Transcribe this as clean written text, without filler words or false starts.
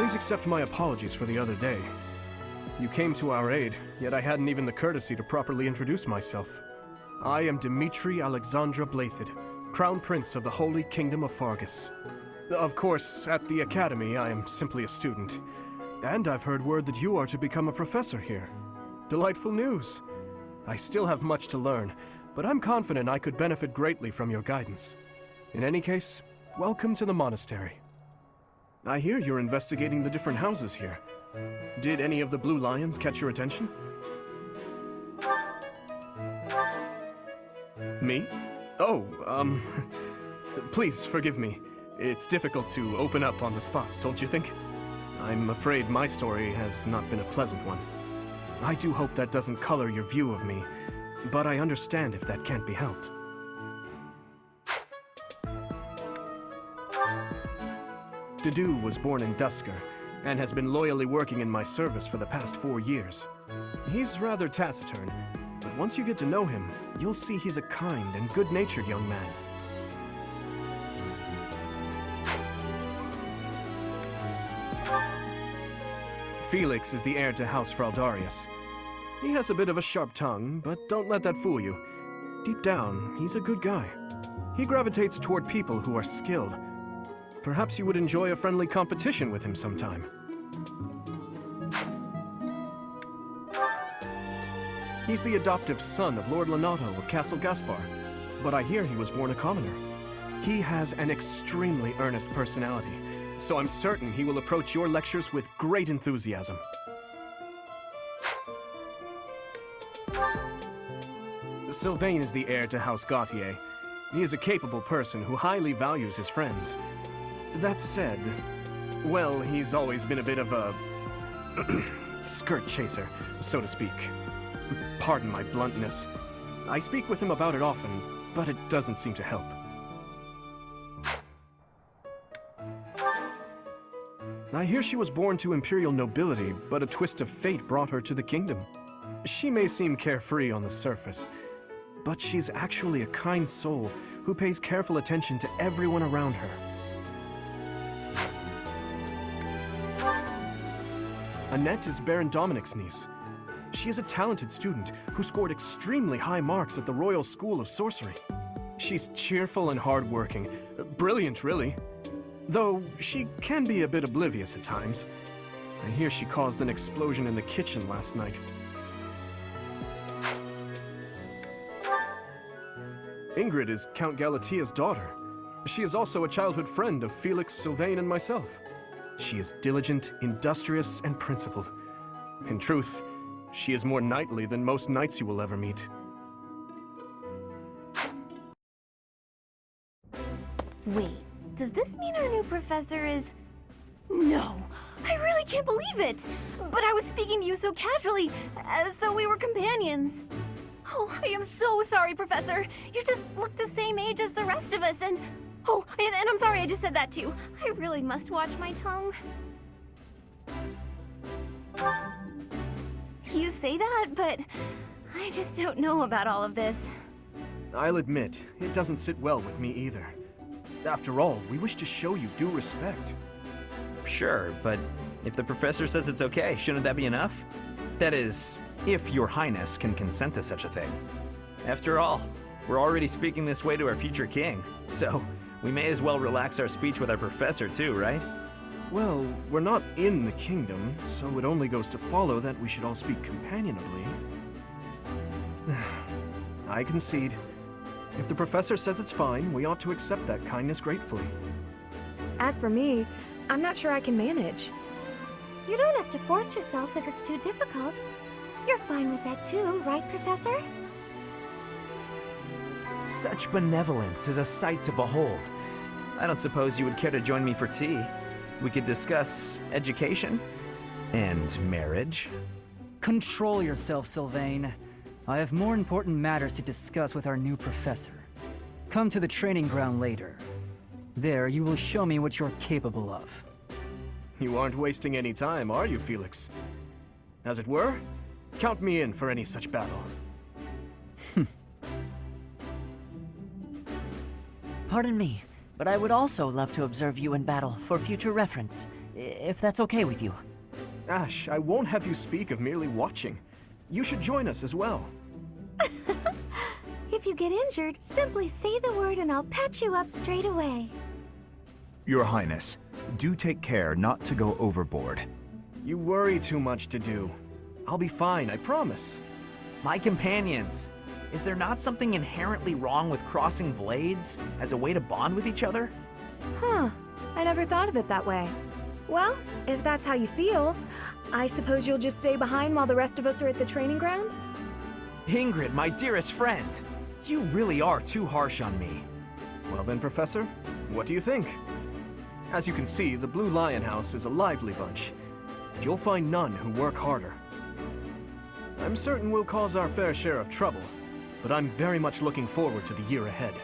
Please accept my apologies for the other day. You came to our aid, yet I hadn't even the courtesy to properly introduce myself. I am Dimitri Alexandra Blathid, Crown Prince of the Holy Kingdom of Fargus. Of course, at the Academy, I am simply a student. And I've heard word that you are to become a professor here. Delightful news. I still have much to learn, but I'm confident I could benefit greatly from your guidance. In any case, welcome to the monastery. I hear you're investigating the different houses here. Did any of the blue lions catch your attention? Me? Oh, please forgive me. It's difficult to open up on the spot, don't you think? I'm afraid my story has not been a pleasant one. I do hope that doesn't color your view of me, but I understand if that can't be helped. Dedu was born in Dusker, and has been loyally working in my service for the past 4 years. He's rather taciturn, but once you get to know him, you'll see he's a kind and good-natured young man. Felix is the heir to House Fraldarius. He has a bit of a sharp tongue, but don't let that fool you. Deep down, he's a good guy. He gravitates toward people who are skilled. Perhaps you would enjoy a friendly competition with him sometime. He's the adoptive son of Lord Lenato of Castle Gaspar, but I hear he was born a commoner. He has an extremely earnest personality, so I'm certain he will approach your lectures with great enthusiasm. Sylvain is the heir to House Gautier. He is a capable person who highly values his friends. That said, well, he's always been a bit of a skirt chaser, so to speak. Pardon my bluntness. I speak with him about it often, but it doesn't seem to help. I hear she was born to imperial nobility, but a twist of fate brought her to the kingdom. She may seem carefree on the surface, but she's actually a kind soul who pays careful attention to everyone around her. Annette is Baron Dominic's niece. She is a talented student who scored extremely high marks at the Royal School of Sorcery. She's cheerful and hardworking. Brilliant, really. Though she can be a bit oblivious at times. I hear she caused an explosion in the kitchen last night. Ingrid is Count Galatia's daughter. She is also a childhood friend of Felix, Sylvain, and myself. She is diligent, industrious, and principled. In truth, she is more knightly than most knights you will ever meet. Wait, does this mean our new professor is... No, I really can't believe it! But I was speaking to you so casually, as though we were companions. Oh, I am so sorry, Professor. You just look the same age as the rest of us, and... Oh, and I'm sorry I just said that too. I really must watch my tongue. You say that, but I just don't know about all of this. I'll admit, it doesn't sit well with me either. After all, we wish to show you due respect. Sure, but if the professor says it's okay, shouldn't that be enough? That is, if your highness can consent to such a thing. After all, we're already speaking this way to our future king, so we may as well relax our speech with our professor too, right? Well, we're not in the kingdom, so it only goes to follow that we should all speak companionably. I concede. If the professor says it's fine, we ought to accept that kindness gratefully. As for me, I'm not sure I can manage. You don't have to force yourself if it's too difficult. You're fine with that too, right, Professor? Such benevolence is a sight to behold. I don't suppose you would care to join me for tea. We could discuss education and marriage. Control yourself, Sylvain. I have more important matters to discuss with our new professor. Come to the training ground later. There, you will show me what you're capable of. You aren't wasting any time, are you, Felix? As it were, count me in for any such battle. Pardon me, but I would also love to observe you in battle for future reference. if that's okay with you. Ash, I won't have you speak of merely watching. You should join us as well. If you get injured, simply say the word and I'll patch you up straight away. Your Highness, do take care not to go overboard. You worry too much to do. I'll be fine, I promise. My companions, is there not something inherently wrong with crossing blades as a way to bond with each other? Huh. I never thought of it that way. Well, if that's how you feel, I suppose you'll just stay behind while the rest of us are at the training ground? Ingrid, my dearest friend, you really are too harsh on me. Well then, Professor, what do you think? As you can see, the Blue Lion House is a lively bunch, and you'll find none who work harder. I'm certain we'll cause our fair share of trouble, but I'm very much looking forward to the year ahead.